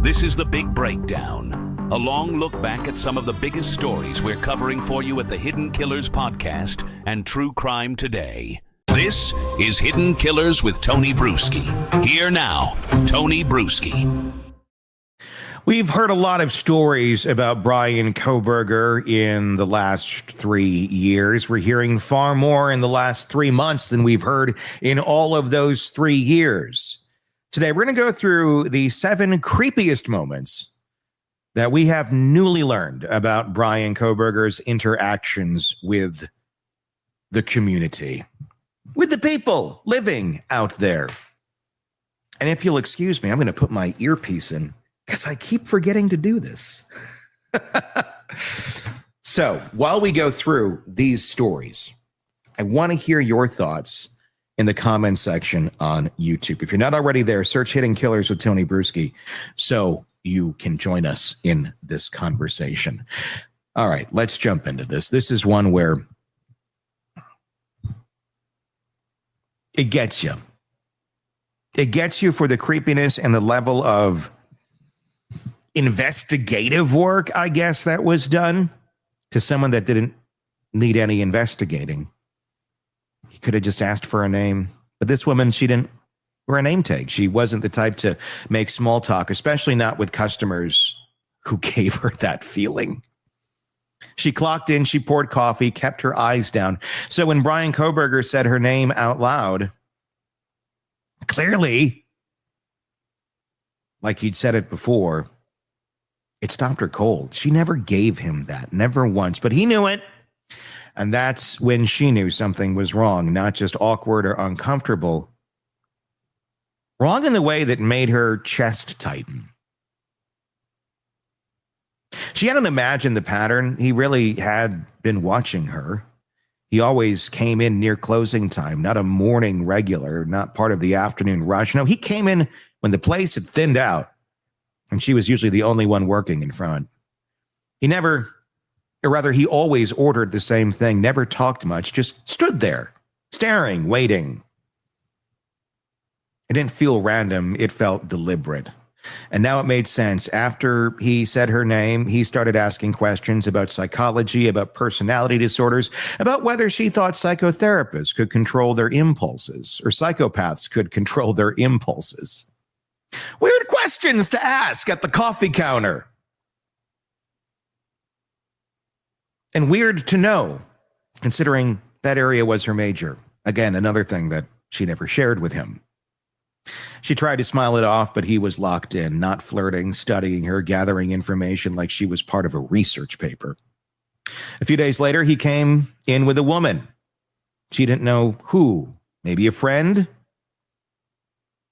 This is The Big Breakdown, a long look back at some of the biggest stories we're covering for you at the Hidden Killers podcast and True Crime Today. This is Hidden Killers with Tony Bruschi. Here now, Tony Bruschi. We've heard a lot of stories about Bryan Kohberger in the last 3 years. We're hearing far more in the last 3 months than we've heard in all of those 3 years. Today, we're going to go through the 7 creepiest moments that we have newly learned about Bryan Kohberger's interactions with the community, with the people living out there. And if you'll excuse me, I'm going to put my earpiece in because I keep forgetting to do this. So while we go through these stories, I want to hear your thoughts in the comment section on YouTube. If you're not already there, search Hidden Killers with Tony Bruschi so you can join us in this conversation. All right, let's jump into this. This is one where it gets you. It gets you for the creepiness and the level of investigative work, I guess, that was done to someone that didn't need any investigating. He could have just asked for a name. But this woman, she didn't wear a name tag. She wasn't the type to make small talk, especially not with customers who gave her that feeling. She clocked in, she poured coffee, kept her eyes down. So when Bryan Kohberger said her name out loud, clearly, like he'd said it before, it stopped her cold. She never gave him that, never once, but he knew it. And that's when she knew something was wrong, not just awkward or uncomfortable. Wrong in the way that made her chest tighten. She hadn't imagined the pattern. He really had been watching her. He always came in near closing time, not a morning regular, not part of the afternoon rush. No, he came in when the place had thinned out, and she was usually the only one working in front. He always ordered the same thing, never talked much, just stood there, staring, waiting. It didn't feel random, it felt deliberate. And now it made sense. After he said her name, he started asking questions about psychology, about personality disorders, about whether she thought psychotherapists could control their impulses, or psychopaths could control their impulses. Weird questions to ask at the coffee counter. And weird to know, considering that area was her major. Again, another thing that she never shared with him. She tried to smile it off, but he was locked in, not flirting, studying her, gathering information like she was part of a research paper. A few days later, he came in with a woman. She didn't know who, maybe a friend.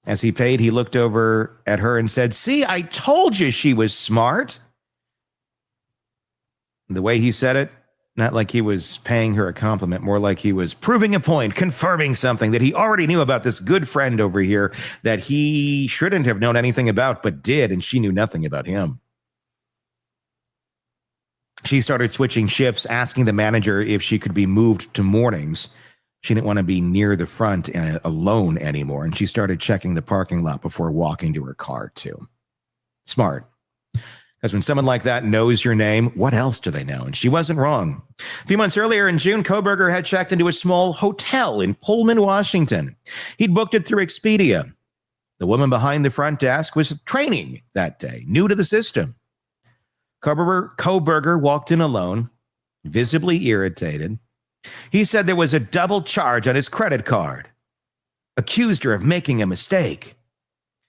As he paid, he looked over at her and said, "See, I told you she was smart." The way he said it, not like he was paying her a compliment, more like he was proving a point, confirming something that he already knew about this good friend over here that he shouldn't have known anything about, but did, and she knew nothing about him. She started switching shifts, asking the manager if she could be moved to mornings. She didn't want to be near the front alone anymore, and she started checking the parking lot before walking to her car, too. Smart. Because when someone like that knows your name, what else do they know? And she wasn't wrong. A few months earlier in June, Kohberger had checked into a small hotel in Pullman, Washington. He'd booked it through Expedia. The woman behind the front desk was training that day, new to the system. Kohberger walked in alone, visibly irritated. He said there was a double charge on his credit card. Accused her of making a mistake.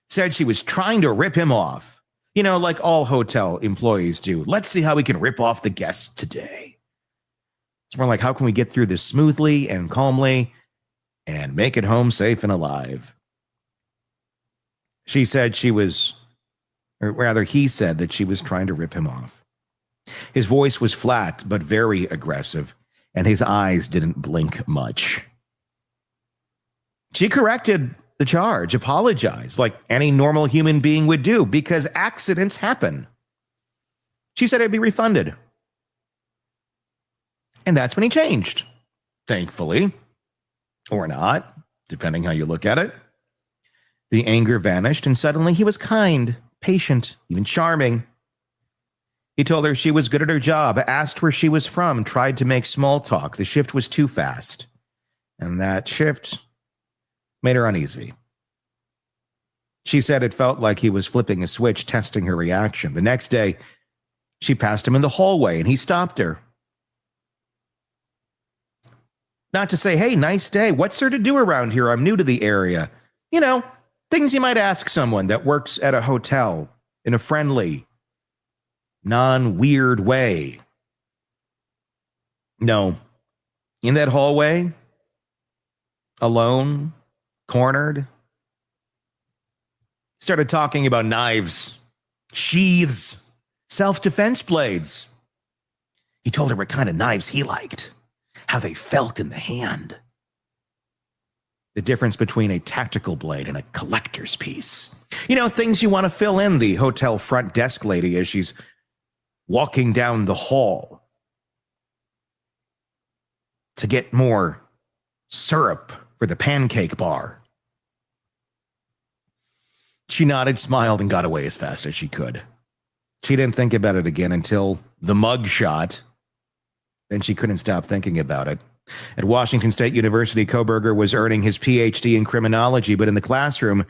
Said she was trying to rip him off. You know, like all hotel employees do. Let's see how we can rip off the guests today. It's more like, how can we get through this smoothly and calmly and make it home safe and alive? She said she was, or rather he said that she was trying to rip him off. His voice was flat but very aggressive, and his eyes didn't blink much. She corrected the charge, apologized like any normal human being would do, because accidents happen. She said it'd be refunded. And that's when he changed, thankfully, or not, depending how you look at it. The anger vanished, and suddenly he was kind patient, even charming. He told her she was good at her job, asked where she was from, tried to make small talk. The shift was too fast, and that shift made her uneasy. She said it felt like he was flipping a switch, testing her reaction. The next day, she passed him in the hallway, and he stopped her. Not to say, hey, nice day. What's there to do around here? I'm new to the area. You know, things you might ask someone that works at a hotel in a friendly, non-weird way. No. In that hallway, alone, cornered, started talking about knives, sheaths, self-defense blades. He told her what kind of knives he liked, how they felt in the hand. The difference between a tactical blade and a collector's piece. You know, things you want to fill in the hotel front desk lady as she's walking down the hall to get more syrup for the pancake bar. She nodded, smiled, and got away as fast as she could. She didn't think about it again until the mug shot. Then she couldn't stop thinking about it. At Washington State University, Kohberger was earning his PhD in criminology, but in the classroom,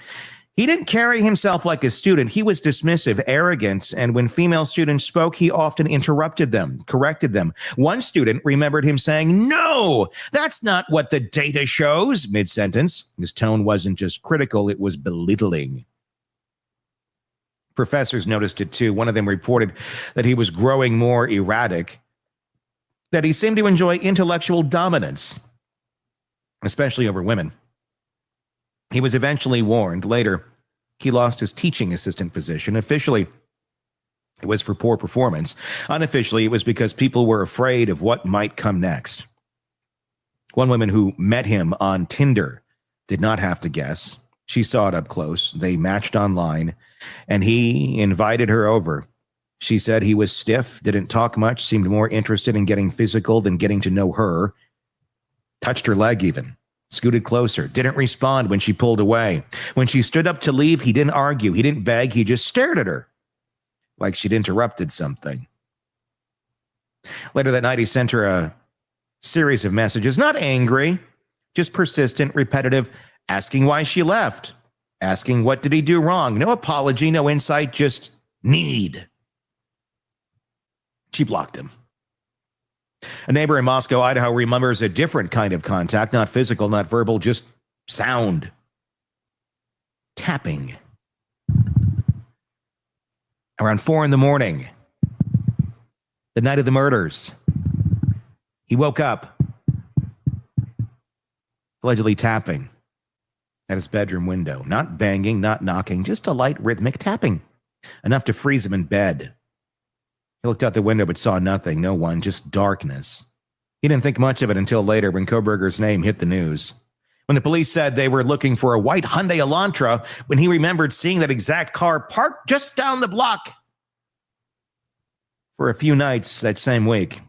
he didn't carry himself like a student. He was dismissive, arrogant, and when female students spoke, he often interrupted them, corrected them. One student remembered him saying, "No, that's not what the data shows," mid-sentence. His tone wasn't just critical, it was belittling. Professors noticed it too. One of them reported that he was growing more erratic, that he seemed to enjoy intellectual dominance, especially over women. He was eventually warned. Later, he lost his teaching assistant position. Officially, it was for poor performance. Unofficially, it was because people were afraid of what might come next. One woman who met him on Tinder did not have to guess. She saw it up close. They matched online, and he invited her over. She said he was stiff, didn't talk much, seemed more interested in getting physical than getting to know her. Touched her leg even. Scooted closer, didn't respond when she pulled away. When she stood up to leave, he didn't argue, he didn't beg, he just stared at her, like she'd interrupted something. Later that night, he sent her a series of messages, not angry, just persistent, repetitive, asking why she left, asking what did he do wrong. No apology, no insight, just need. She blocked him. A neighbor in Moscow, Idaho, remembers a different kind of contact, not physical, not verbal, just sound. Tapping. Around 4 a.m, the night of the murders, he woke up, allegedly tapping at his bedroom window. Not banging, not knocking, just a light rhythmic tapping, enough to freeze him in bed. He looked out the window but saw nothing, no one, just darkness. He didn't think much of it until later when Kohberger's name hit the news. When the police said they were looking for a white Hyundai Elantra, when he remembered seeing that exact car parked just down the block for a few nights that same week.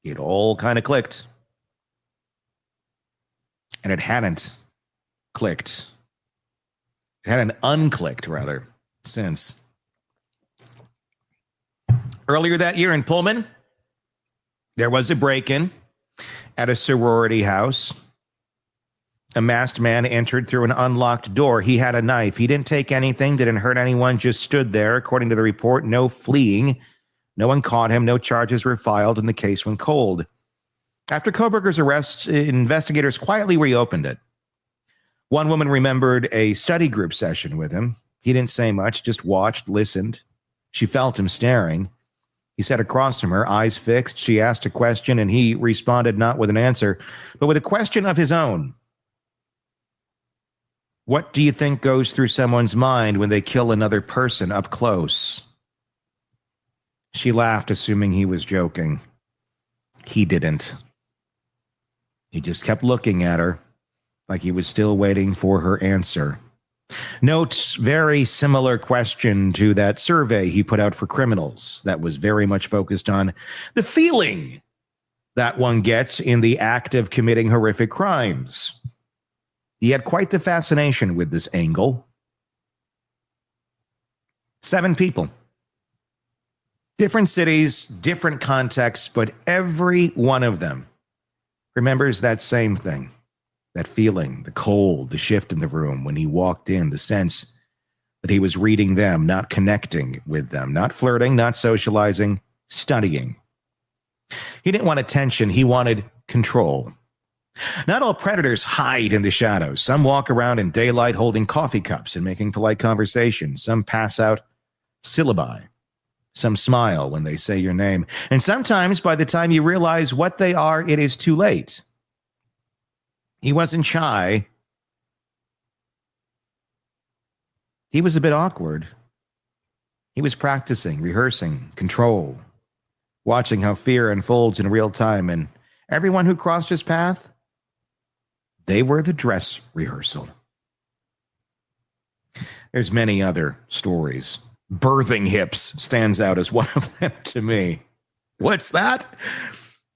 It all kind of clicked. And it hadn't clicked. It hadn't unclicked, rather, since. Earlier that year in Pullman, there was a break-in at a sorority house. A masked man entered through an unlocked door. He had a knife. He didn't take anything, didn't hurt anyone, just stood there. According to the report, no fleeing. No one caught him. No charges were filed, and the case went cold. After Kohberger's arrest, investigators quietly reopened it. One woman remembered a study group session with him. He didn't say much, just watched, listened. She felt him staring. He sat across from her, eyes fixed. She asked a question, and he responded not with an answer, but with a question of his own. What do you think goes through someone's mind when they kill another person up close? She laughed, assuming he was joking. He didn't. He just kept looking at her, like he was still waiting for her answer. Note, very similar question to that survey he put out for criminals that was very much focused on the feeling that one gets in the act of committing horrific crimes. He had quite the fascination with this angle. 7 people. Different cities, different contexts, but every one of them remembers that same thing. That feeling, the cold, the shift in the room when he walked in, the sense that he was reading them, not connecting with them, not flirting, not socializing, studying. He didn't want attention, he wanted control. Not all predators hide in the shadows. Some walk around in daylight holding coffee cups and making polite conversation. Some pass out syllabi. Some smile when they say your name. And sometimes by the time you realize what they are, it is too late. He wasn't shy. He was a bit awkward. He was practicing, rehearsing, control, watching how fear unfolds in real time. And everyone who crossed his path, they were the dress rehearsal. There's many other stories. Birthing hips stands out as one of them to me. What's that?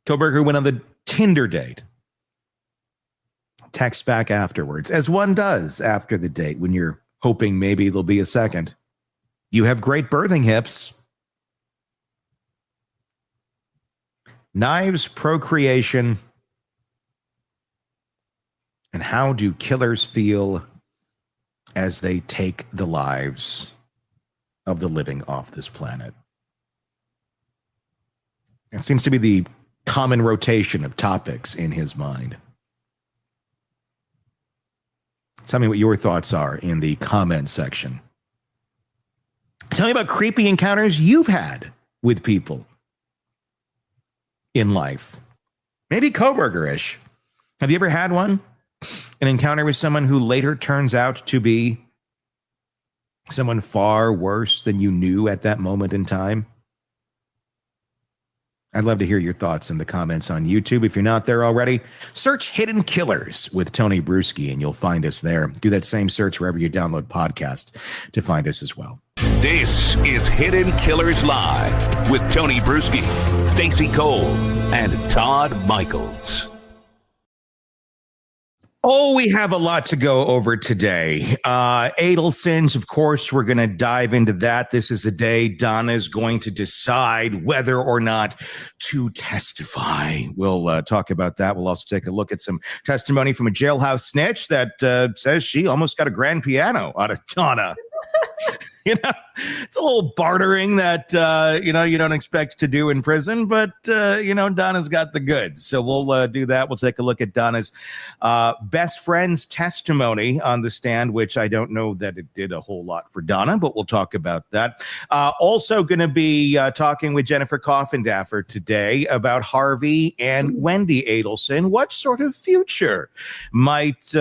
Kohberger went on the Tinder date. Text back afterwards, as one does after the date when you're hoping maybe there'll be a second. You have great birthing hips. Knives, procreation, and how do killers feel as they take the lives of the living off this planet? It seems to be the common rotation of topics in his mind. Tell me what your thoughts are in the comment section. Tell me about creepy encounters you've had with people in life. Maybe Kohberger-ish. Have you ever had one? An encounter with someone who later turns out to be someone far worse than you knew at that moment in time? I'd love to hear your thoughts in the comments on YouTube. If you're not there already, search Hidden Killers with Tony Bruschi and you'll find us there. Do that same search wherever you download podcasts to find us as well. This is Hidden Killers Live with Tony Bruschi, Stacey Cole, and Todd Michaels. Oh, we have a lot to go over today. Adelsons, of course, we're going to dive into that. This is a day Donna is going to decide whether or not to testify. We'll talk about that. We'll also take a look at some testimony from a jailhouse snitch that says she almost got a grand piano out of Donna. You know, it's a little bartering that, you don't expect to do in prison, but, Donna's got the goods. So we'll do that. We'll take a look at Donna's best friend's testimony on the stand, which I don't know that it did a whole lot for Donna, but we'll talk about that. Also going to be talking with Jennifer Coffindaffer today about Harvey and Wendy Adelson. What sort of future might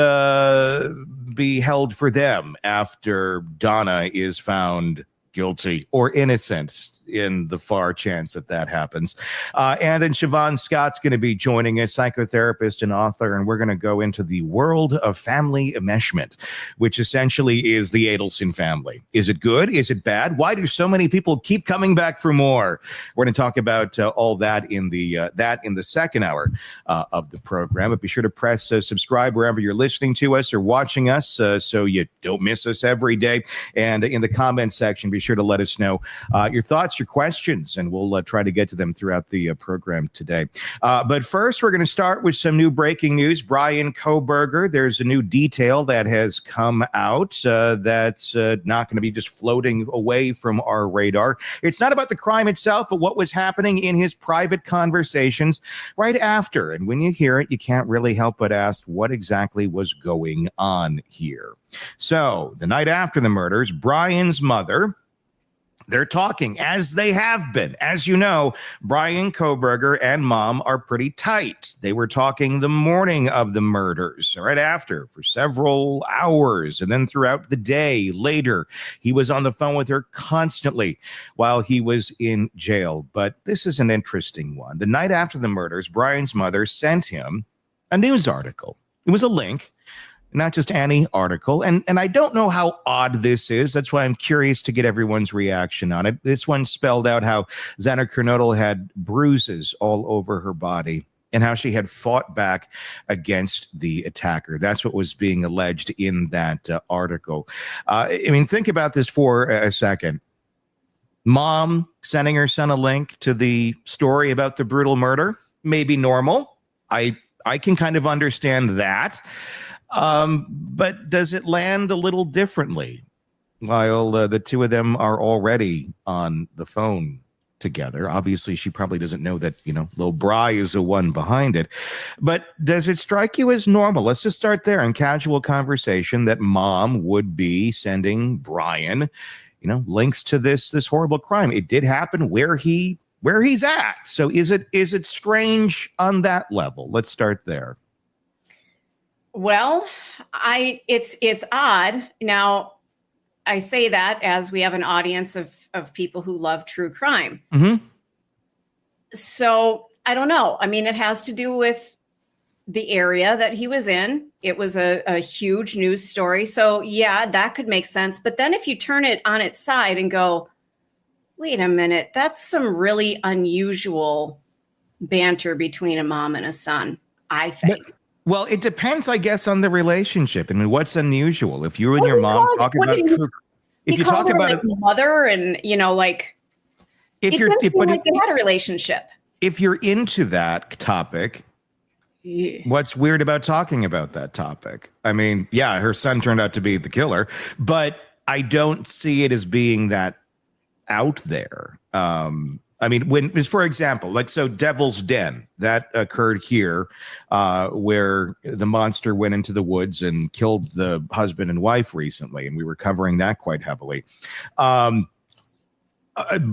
be held for them after Donna is found guilty or innocent, in the far chance that happens. And then Siobhan Scott's going to be joining us, psychotherapist and author, and we're going to go into the world of family enmeshment, which essentially is the Adelson family. Is it good? Is it bad? Why do so many people keep coming back for more? We're going to talk about all that in the second hour of the program. But be sure to press subscribe wherever you're listening to us or watching us so you don't miss us every day. And in the comment section, be sure to let us know your thoughts, your questions, and we'll try to get to them throughout the program today. But first, we're going to start with some new breaking news. Bryan Kohberger, there's a new detail that has come out that's not going to be just floating away from our radar. It's not about the crime itself, but what was happening in his private conversations right after. And when you hear it, you can't really help but ask what exactly was going on here. So the night after the murders, Bryan's mother, they're talking, as they have been. As you know, Bryan Kohberger and mom are pretty tight. They were talking the morning of the murders, right after, for several hours. And then throughout the day later, he was on the phone with her constantly while he was in jail. But this is an interesting one. The night after the murders, Bryan's mother sent him a news article. It was a link, not just any article. And I don't know how odd this is. That's why I'm curious to get everyone's reaction on it. This one spelled out how Xana Kernodle had bruises all over her body and how she had fought back against the attacker. That's what was being alleged in that article. Think about this for a second. Mom sending her son a link to the story about the brutal murder may be normal. I can kind of understand that. But does it land a little differently while the two of them are already on the phone together? Obviously, she probably doesn't know that, little Bry is the one behind it. But does it strike you as normal? Let's just start there in casual conversation that mom would be sending Bryan, links to this horrible crime. It did happen where he's at. So is it strange on that level? Let's start there. Well, it's odd. Now, I say that as we have an audience of people who love true crime. Mm-hmm. So I don't know. I mean, it has to do with the area that he was in. It was a huge news story. So yeah, that could make sense. But then if you turn it on its side and go, wait a minute, that's some really unusual banter between a mom and a son, I think. Well, it depends, I guess, on the relationship. I mean, what's unusual? If you and your mom talk about if you talk about like mother and if you're like they had a relationship. If you're into that topic, what's weird about talking about that topic? I mean, yeah, her son turned out to be the killer, but I don't see it as being that out there. I mean, for example, Devil's Den, that occurred here, where the monster went into the woods and killed the husband and wife recently, and we were covering that quite heavily.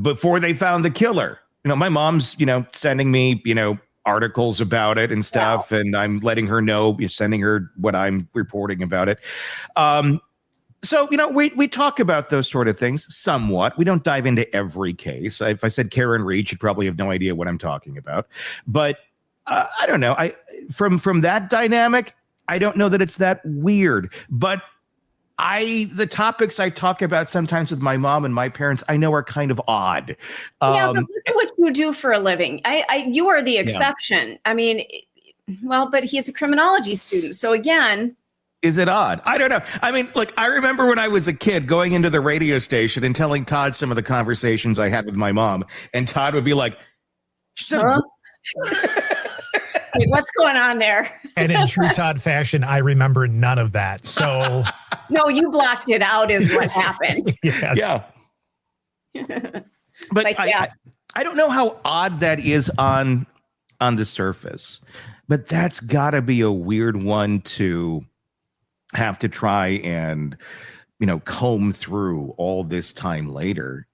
Before they found the killer, my mom's, sending me, articles about it and stuff, and I'm letting her know, sending her what I'm reporting about it. So, we talk about those sort of things somewhat. We don't dive into every case. If I said Karen Reed, you'd probably have no idea what I'm talking about. But I don't know. From that dynamic, I don't know that it's that weird. But the topics I talk about sometimes with my mom and my parents, I know are kind of odd. Yeah, but look at what you do for a living. You are the exception. Yeah. I mean, but he's a criminology student. So again... Is it odd? I don't know. I mean, look, I remember when I was a kid going into the radio station and telling Todd some of the conversations I had with my mom, and Todd would be like, huh? Wait, what's going on there? And in true Todd fashion, I remember none of that. So no, you blocked it out is what happened. Yes. Yeah. But yeah. I don't know how odd that is on the surface, but that's gotta be a weird one to have to try and, comb through all this time later.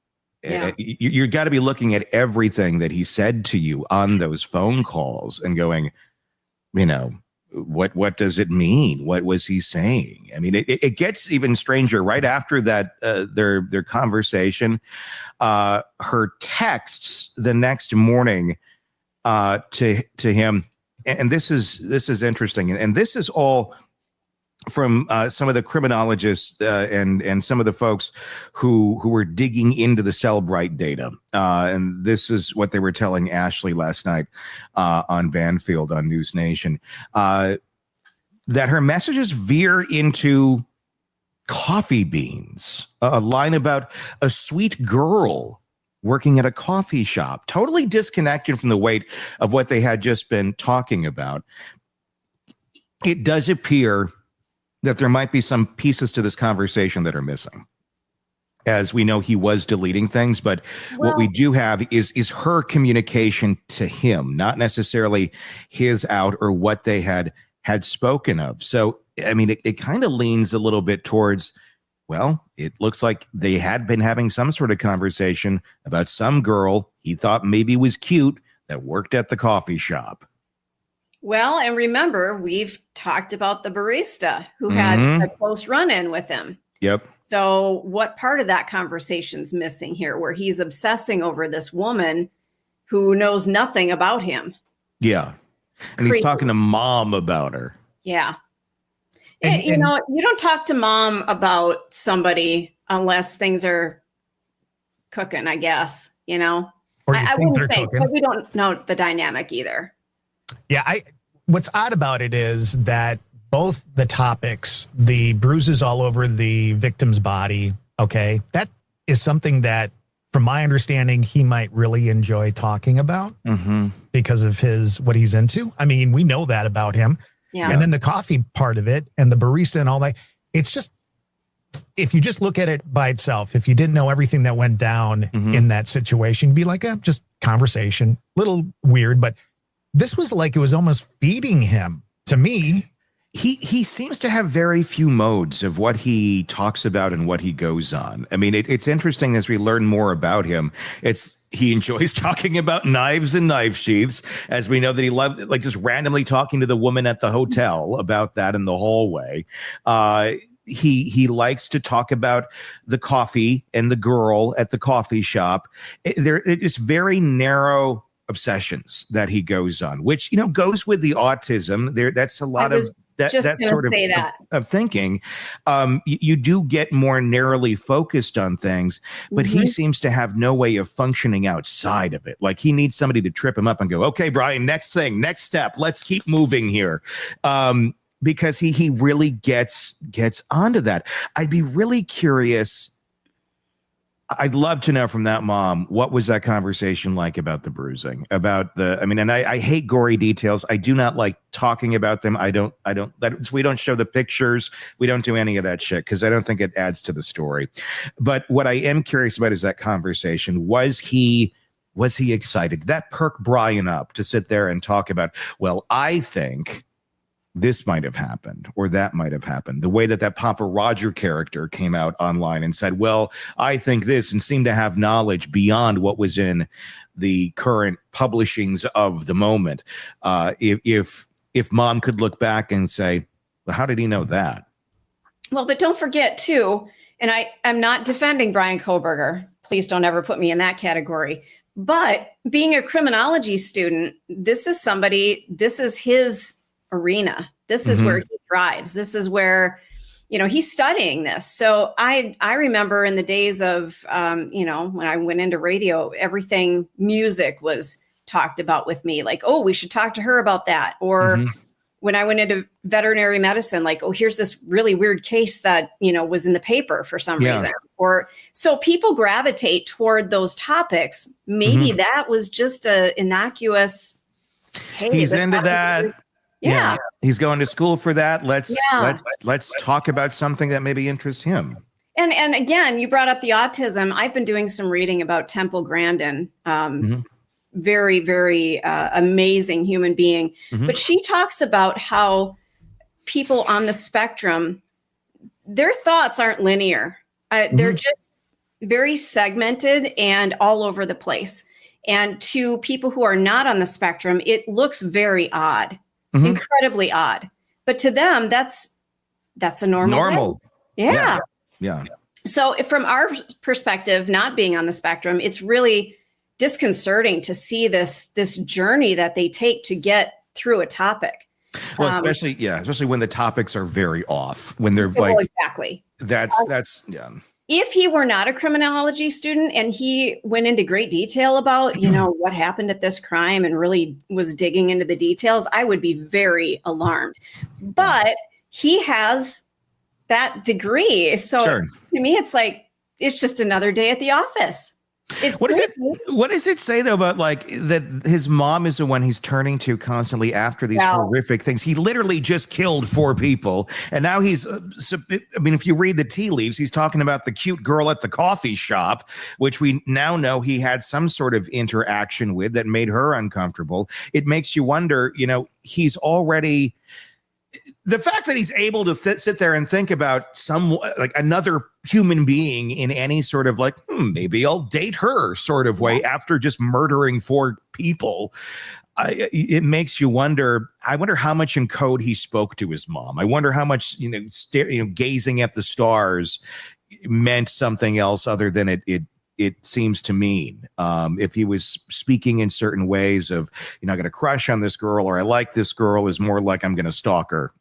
Yeah. You've got to be looking at everything that he said to you on those phone calls and going, what does it mean? What was he saying? I mean, it gets even stranger right after that, their conversation, her texts the next morning to him. And this is interesting. And this is all from some of the criminologists and some of the folks who were digging into the Cellbrite data. And this is what they were telling Ashley last night on Banfield on News Nation, that her messages veer into coffee beans, a line about a sweet girl working at a coffee shop, totally disconnected from the weight of what they had just been talking about. It does appear that there might be some pieces to this conversation that are missing. As we know, he was deleting things, but what we do have is her communication to him, not necessarily his out or what they had spoken of. So, I mean, it kind of leans a little bit towards, well, it looks like they had been having some sort of conversation about some girl he thought maybe was cute that worked at the coffee shop. Well, and remember, we've talked about the barista who had a close run-in with him. Yep. So what part of that conversation's missing here, where he's obsessing over this woman who knows nothing about him? Yeah. And he's talking to mom about her. Yeah. And you don't talk to mom about somebody unless things are cooking, I guess, Or I wouldn't think, but we don't know the dynamic either. Yeah, what's odd about it is that both the topics, the bruises all over the victim's body, okay, that is something that from my understanding, he might really enjoy talking about because of what he's into. I mean, we know that about him. Yeah. And then the coffee part of it and the barista and all that, it's just, if you just look at it by itself, if you didn't know everything that went down in that situation, you'd be like, just conversation, little weird, but this was like, it was almost feeding him to me. He seems to have very few modes of what he talks about and what he goes on. I mean, it's interesting as we learn more about him. He enjoys talking about knives and knife sheaths, as we know that he loved, like, just randomly talking to the woman at the hotel about that in the hallway. He likes to talk about the coffee and the girl at the coffee shop. It's very narrow obsessions that he goes on, which, goes with the autism. That's a lot of that sort of thinking. You do get more narrowly focused on things, but he seems to have no way of functioning outside of it. Like, he needs somebody to trip him up and go, okay, Bryan, next thing, next step, let's keep moving here. Because he really gets onto that. I'd be really curious. I'd love to know from that mom, what was that conversation like about the bruising, and I hate gory details. I do not like talking about them. We don't show the pictures. We don't do any of that shit because I don't think it adds to the story. But what I am curious about is that conversation. Was he excited? Did that perk Bryan up to sit there and talk about, well, I think this might have happened or that might have happened? The way that Papa Roger character came out online and said, well, I think this, and seemed to have knowledge beyond what was in the current publishings of the moment. If mom could look back and say, well, how did he know that? Well, but don't forget too, and I'm not defending Bryan Kohberger. Please don't ever put me in that category. But being a criminology student, this is his arena. This is where he thrives. This is where, he's studying this. So I remember in the days of, when I went into radio, everything music was talked about with me. Like, oh, we should talk to her about that. Or when I went into veterinary medicine, like, oh, here's this really weird case that, was in the paper for some reason. Or so people gravitate toward those topics. Maybe that was just a innocuous, hey, he's into that. Yeah. He's going to school for that. Let's talk about something that maybe interests him. And again, you brought up the autism. I've been doing some reading about Temple Grandin. Very, very amazing human being. But she talks about how people on the spectrum, their thoughts aren't linear. They're just very segmented and all over the place. And to people who are not on the spectrum, it looks very odd. Incredibly odd, but to them, that's a normal. Yeah. So from our perspective, not being on the spectrum, it's really disconcerting to see this journey that they take to get through a topic. Well, especially when the topics are very off, when they're exactly. That's. If he were not a criminology student and he went into great detail about, what happened at this crime and really was digging into the details, I would be very alarmed. But he has that degree. So to me, it's like, it's just another day at the office. What does it say though about like that his mom is the one he's turning to constantly after these horrific things? He literally just killed 4 people, and now he's if you read the tea leaves, he's talking about the cute girl at the coffee shop, which we now know he had some sort of interaction with that made her uncomfortable. It makes you wonder, he's already, the fact that he's able to sit there and think about another human being in any sort of like, maybe I'll date her sort of way after just murdering 4 people. It makes you wonder. I wonder how much in code he spoke to his mom. I wonder how much, gazing at the stars meant something else other than it seems to mean. If he was speaking in certain ways of, I got a crush on this girl, or I like this girl, is more like I'm going to stalk her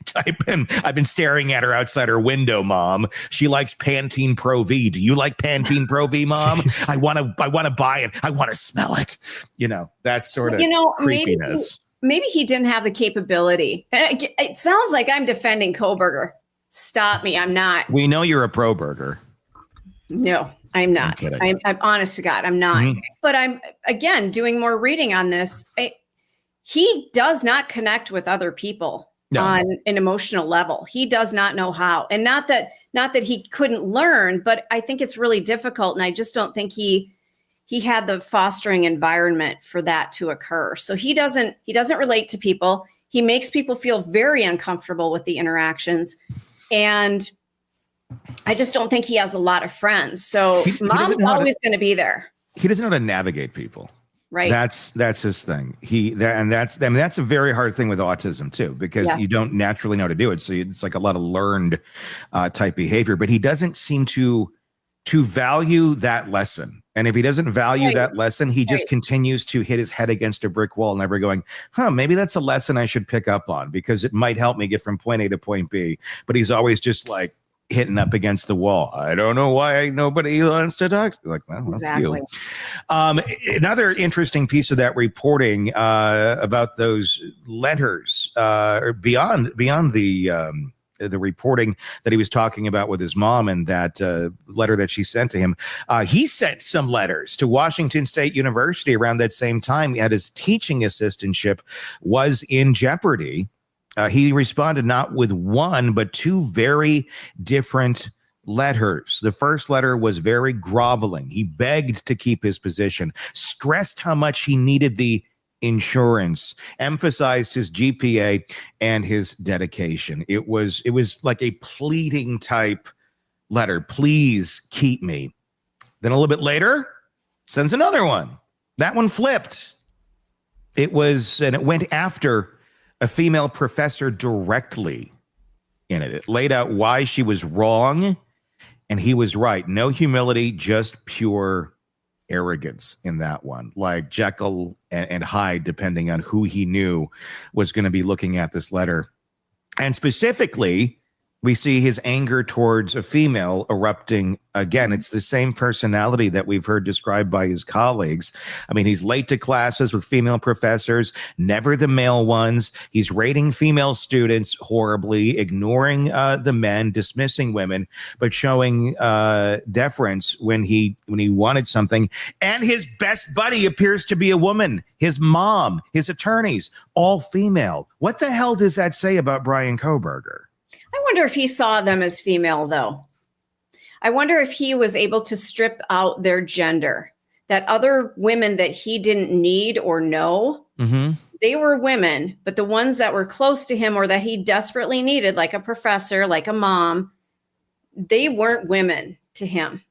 type. And I've been staring at her outside her window, Mom. She likes Pantene Pro V. Do you like Pantene Pro V, Mom? I want to buy it. I want to smell it. That sort of creepiness. Maybe he didn't have the capability. And it sounds like I'm defending Kohberger. Stop me. I'm not. We know you're a pro burger. No, I'm not. kidding. I'm honest to God, I'm not. Mhm. But I'm, again, doing more reading on this. He does not connect with other people on an emotional level. He does not know how. And not that he couldn't learn, but I think it's really difficult. And I just don't think he had the fostering environment for that to occur. So he doesn't relate to people. He makes people feel very uncomfortable with the interactions. And I just don't think he has a lot of friends. So mom's always going to be there. He doesn't know how to navigate people. Right. That's his thing. That's a very hard thing with autism too, because you don't naturally know how to do it. So it's like a lot of learned type behavior, but he doesn't seem to value that lesson. And if he doesn't value that lesson, he just continues to hit his head against a brick wall, never going, maybe that's a lesson I should pick up on because it might help me get from point A to point B. But he's always just like hitting up against the wall. I don't know why nobody wants to talk. Like, well, that's you. Another interesting piece of that reporting about those letters, or beyond the reporting that he was talking about with his mom and that letter that she sent to him. He sent some letters to Washington State University around that same time. His teaching assistantship was in jeopardy. He responded not with one, but two very different letters. The first letter was very groveling. He begged to keep his position, stressed how much he needed the insurance, emphasized his GPA and his dedication. It was like a pleading type letter. Please keep me. Then a little bit later, sends another one. That one flipped. It went after a female professor directly in it. It laid out why she was wrong and he was right. No humility, just pure arrogance in that one, like Jekyll and Hyde, depending on who he knew was going to be looking at this letter. And specifically, we see his anger towards a female erupting again. It's the same personality that we've heard described by his colleagues. I mean, he's late to classes with female professors, never the male ones. He's rating female students horribly, ignoring the men, dismissing women, but showing deference when he wanted something. And his best buddy appears to be a woman, his mom, his attorneys, all female. What the hell does that say about Bryan Kohberger? I wonder if he saw them as female, though. I wonder if he was able to strip out their gender, that other women that he didn't need or know, they were women, but the ones that were close to him or that he desperately needed, like a professor, like a mom, they weren't women to him.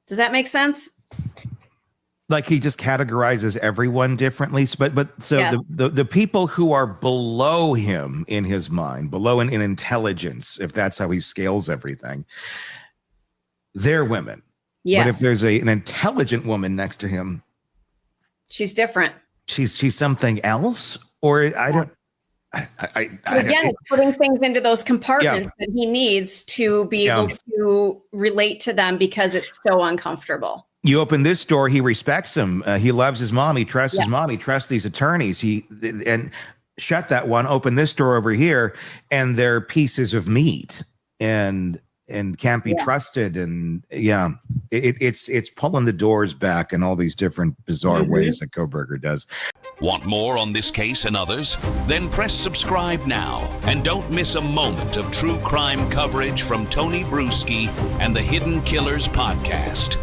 Does that make sense? Like he just categorizes everyone differently. But so yes. the people who are below him in his mind, below in intelligence, if that's how he scales everything, they're women. Yes. But if there's an intelligent woman next to him, she's different. She's something else, or Again, it's putting things into those compartments that he needs to be able to relate to them because it's so uncomfortable. You open this door, he respects him. He loves his mom. He trusts his mom. He trusts these attorneys. And shut that one, open this door over here, and they're pieces of meat and can't be trusted. And it's pulling the doors back in all these different bizarre ways that Kohberger does. Want more on this case and others? Then press subscribe now and don't miss a moment of true crime coverage from Tony Bruschi and the Hidden Killers podcast.